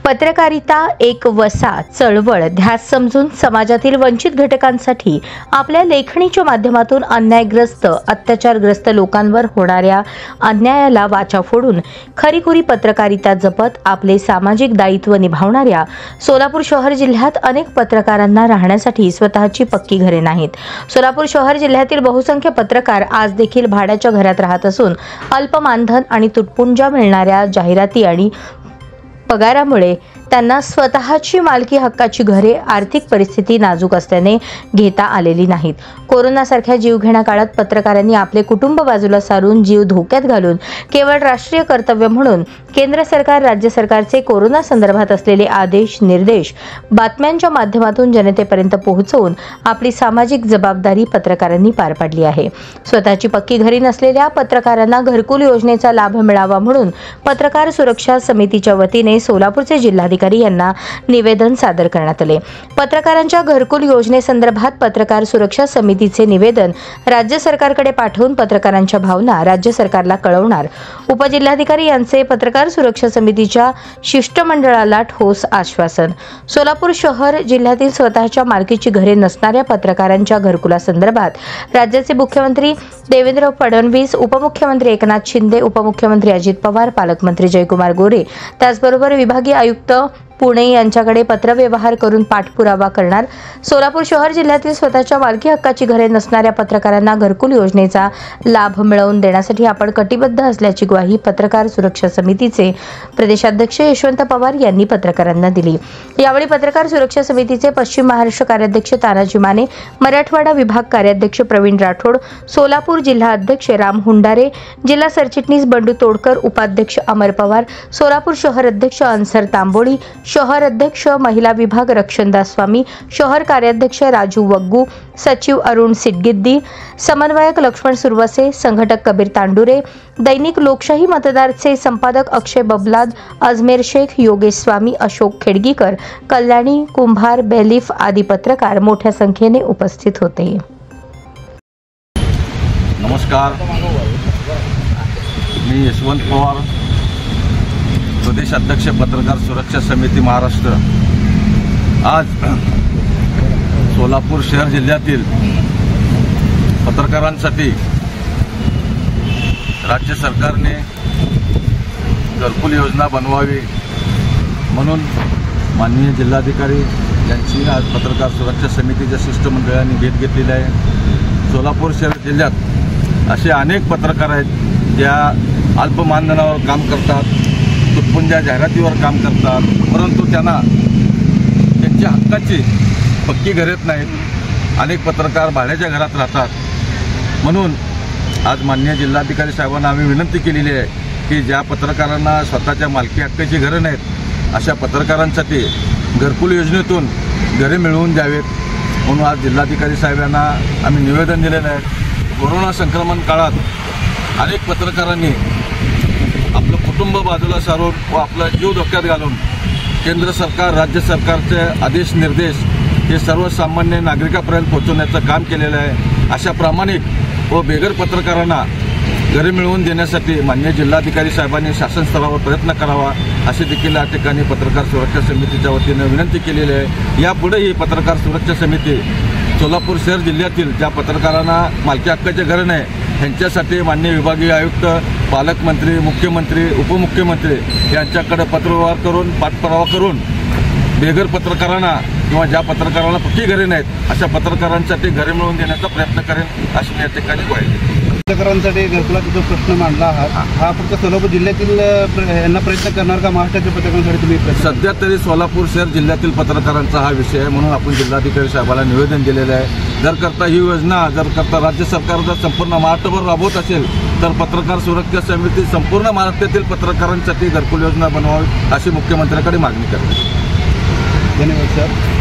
पत्रकारिता एक वसा चळवळ ध्यास समजून समाजातील वंचित घटकांसाठी आपल्या लेखणीच्या माध्यमातून अन्यायग्रस्त अत्याचारग्रस्त लोकांवर होणाऱ्या अन्यायाला वाचा फोडून खरीखुरी पत्रकारिता जपत आपले सामाजिक दायित्व निभावणाऱ्या सोलापूर शहर जिल्ह्यात अनेक पत्रकारांना राहण्यासाठी स्वतःची पक्की घरे नाहीत। सोलापूर शहर जिल्ह्यातील बहुसंख्य पत्रकार आज देखील भाड्याच्या घरात राहत असून अल्प मानधन आणि तुटपुंजा मिळणाऱ्या जाहिराती आणि पगारामुळे त्यांना स्वतःची मालकी हक्काची घरे आर्थिक परिस्थिती नाजूक असल्याने घेता आलेली नाहीत। कोरोनासारख्या जीवघेण्या काळात पत्रकारांनी आपले कुटुंब बाजूला सारून जीव धोक्यात घालून केवळ राष्ट्रीय कर्तव्य म्हणून केंद्र सरकार राज्य सरकारचे कोरोना संदर्भात असलेले आदेश निर्देश बातम्यांच्या माध्यमातून जनतेपर्यंत पोहोचवून आपली सामाजिक जबाबदारी पत्रकारांनी पार पाडली आहे। स्वतःची पक्की घरे नसलेल्या पत्रकारांना घरकुल योजनेचा लाभ मिळावा म्हणून पत्रकार सुरक्षा समितीच्या वतीने सोलापूरचे जिल्हाधिकारी यांना निवेदन सादर करण्यात आले। पत्रकारांच्या घरकुल योजनेसंदर्भात पत्रकार सुरक्षा समितीचे निवेदन राज्य सरकारकडे पाठवून पत्रकारांच्या भावना राज्य सरकारला कळवणार। उपजिल्हाधिकारी यांचे पत्रकार सुरक्षा समितीच्या शिष्टमंडळाला ठोस आश्वासन। सोलापूर शहर जिल्ह्यातील स्वतःच्या मालकीची घरे नसणाऱ्या पत्रकारांच्या घरकुलासंदर्भात राज्याचे मुख्यमंत्री देवेंद्र फडणवीस, उपमुख्यमंत्री एकनाथ शिंदे, उपमुख्यमंत्री अजित पवार, पालकमंत्री जयकुमार गोरे त्याचबरोबर विभागीय आयुक्त पुणे यांच्याकडे पत्रव्यवहार करून पाठपुरावा करणार। सोलापूर शहर जिल्ह्यातील स्वतःच्या मालकी हक्काची घरे नसणाऱ्या पत्रकारांना घरकुल योजनेचा लाभ मिळवून देण्यासाठी आपण कटिबद्ध असल्याची ग्वाही पत्रकार सुरक्षा समितीचे प्रदेशाध्यक्ष यशवंत पवार यांनी पत्रकारांना दिली। यावेळी पत्रकार सुरक्षा समितीचे पश्चिम महाराष्ट्र कार्याध्यक्ष तानाजी माने, मराठवाडा विभाग कार्याध्यक्ष प्रवीण राठोड, सोलापूर जिल्हा अध्यक्ष राम हुंडारे, जिल्हा सरचिटणीस बंडू तोडकर, उपाध्यक्ष अमर पवार, सोलापूर शहर अध्यक्ष अन्सर तांबोळी, शहर अध्यक्ष महिला विभाग रक्षणदास स्वामी, शहर कार्याध्यक्ष राजू वग्गू, सचिव अरुण सिटगिद्दी, समन्वयक लक्ष्मण सुरवसे, संघटक कबीर तांडुरे, दैनिक लोकशाही मतदारचे संपादक अक्षय बबलाद, अजमेर शेख, योगेश स्वामी, अशोक खेडगीकर, कल्याणी कुंभार, बेलिफ आदी पत्रकार मोठ्या संख्येने उपस्थित होते। नमस्कार, मी यशवंत पवार, प्रदेश अध्यक्ष पत्रकार सुरक्षा समिती महाराष्ट्र। आज सोलापूर शहर जिल्ह्यातील पत्रकारांसाठी राज्य सरकारने घरकुल योजना बनवावी म्हणून माननीय जिल्हाधिकारी यांची आज पत्रकार सुरक्षा समितीच्या शिष्टमंडळाने भेट घेतलेली आहे। सोलापूर शहर जिल्ह्यात असे अनेक पत्रकार आहेत ज्या अल्प मानधनावर काम करतात, तुटपुंजा जाहिरातीवर काम करतात, परंतु त्यांना त्यांच्या हक्काची पक्की घरेत नाहीत। अनेक पत्रकार भाड्याच्या घरात राहतात। म्हणून आज माननीय जिल्हाधिकारी साहेबांना आम्ही विनंती केलेली आहे की ज्या पत्रकारांना स्वतःच्या मालकी हक्काची घरं नाहीत अशा पत्रकारांसाठी घरकुल योजनेतून घरे मिळवून द्यावेत म्हणून आज जिल्हाधिकारी साहेबांना आम्ही निवेदन दिलेलं आहे। कोरोना संक्रमण काळात अनेक पत्रकारांनी आपलं कुटुंब बाजूला सारून व आपला जीव धोक्यात घालून केंद्र सरकार राज्य सरकारचे आदेश निर्देश हे सर्वसामान्य नागरिकांपर्यंत पोहोचवण्याचं काम केलेलं आहे। अशा प्रामाणिक व बेघर पत्रकारांना घरे मिळवून देण्यासाठी माननीय जिल्हाधिकारी साहेबांनी शासन स्तरावर प्रयत्न करावा अशी देखील या ठिकाणी पत्रकार सुरक्षा समितीच्या वतीने विनंती केलेली आहे। यापुढे ही पत्रकार सुरक्षा समिती सोलापूर शहर जिल्ह्यातील ज्या पत्रकारांना मालकी हक्काचे घर नाही यांच्यासाठी माननीय विभागीय आयुक्त, पालकमंत्री, मुख्यमंत्री, उपमुख्यमंत्री यांच्याकडे पत्रव्यवहार करून पाठपुरावा करून बेघर पत्रकारांना किंवा ज्या पत्रकारांना पक्की घरे नाहीत अशा पत्रकारांसाठी घरे मिळवून देण्याचा प्रयत्न करेन अशी मी या ठिकाणी ग्वाही देतो। पत्रकारांसाठी घरकुलाचा जो प्रश्न मांडला हा फक्त सोलापूर जिल्ह्यातील यांना प्रयत्न करणार का महाराष्ट्रातील पत्रकारांसाठी तुम्ही? सध्या तरी सोलापूर शहर जिल्ह्यातील पत्रकारांचा हा विषय आहे म्हणून आपण जिल्हाधिकारी साहेबांना निवेदन दिलेलं आहे। जर करता ही योजना राज्य सरकार जर संपूर्ण महाराष्ट्रभर राबवत असेल तर पत्रकार सुरक्षा समिती संपूर्ण महाराष्ट्रातील पत्रकारांसाठी घरकुल योजना बनवावी अशी मुख्यमंत्र्यांकडे मागणी करते। धन्यवाद सर।